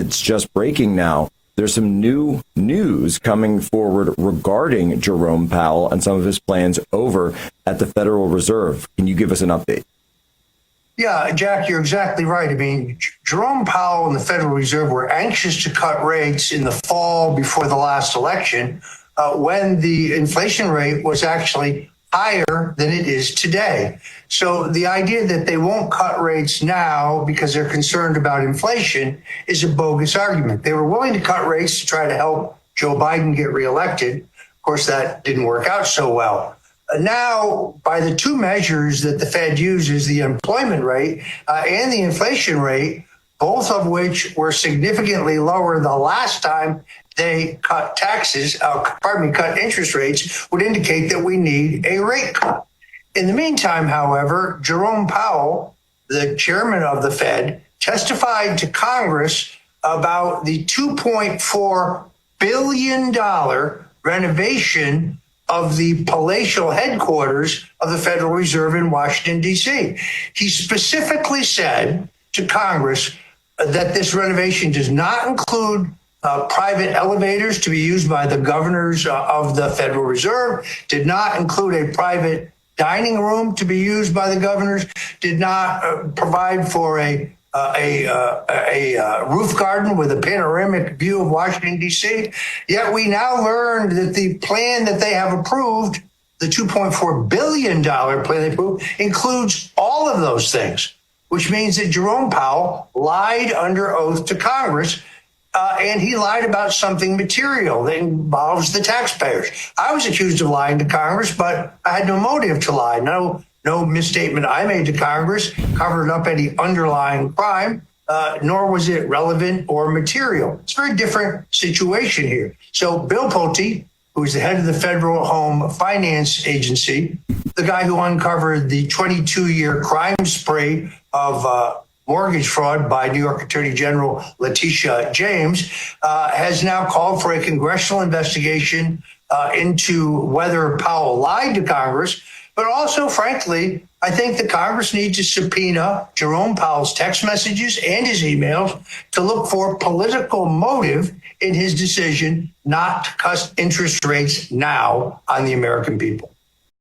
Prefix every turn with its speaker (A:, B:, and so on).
A: it's just breaking now. There's some new news coming forward regarding Jerome Powell and some of his plans over at the Federal Reserve. Can you give us an update?
B: Yeah, Jack, you're exactly right. I mean, Jerome Powell and the Federal Reserve were anxious to cut rates in the fall before the last election when the inflation rate was actually higher than it is today. So the idea that they won't cut rates now because they're concerned about inflation is a bogus argument. They were willing to cut rates to try to help Joe Biden get reelected. Of course, that didn't work out so well. Now, by the two measures that the Fed uses, the employment rate and the inflation rate, both of which were significantly lower the last time they cut cut interest rates, would indicate that we need a rate cut. In the meantime, however, Jerome Powell, the chairman of the Fed, testified to Congress about the $2.4 billion renovation of the palatial headquarters of the Federal Reserve in Washington, D.C. He specifically said to Congress that this renovation does not include private elevators to be used by the governors of the Federal Reserve, did not include a private dining room to be used by the governors, did not provide for a roof garden with a panoramic view of Washington, D.C. Yet we now learned that the plan that they have approved, the $2.4 billion plan they approved, includes all of those things, which means that Jerome Powell lied under oath to Congress, and he lied about something material that involves the taxpayers. I was accused of lying to Congress, but I had no motive to lie. No misstatement I made to Congress covered up any underlying crime, nor was it relevant or material. It's a very different situation here. So Bill Pulte, who is the head of the Federal Home Finance Agency, the guy who uncovered the 22-year crime spree of mortgage fraud by New York Attorney General Letitia James, has now called for a congressional investigation into whether Powell lied to Congress. But also, frankly, I think the Congress needs to subpoena Jerome Powell's text messages and his emails to look for political motive in his decision not to cut interest rates now on the American people.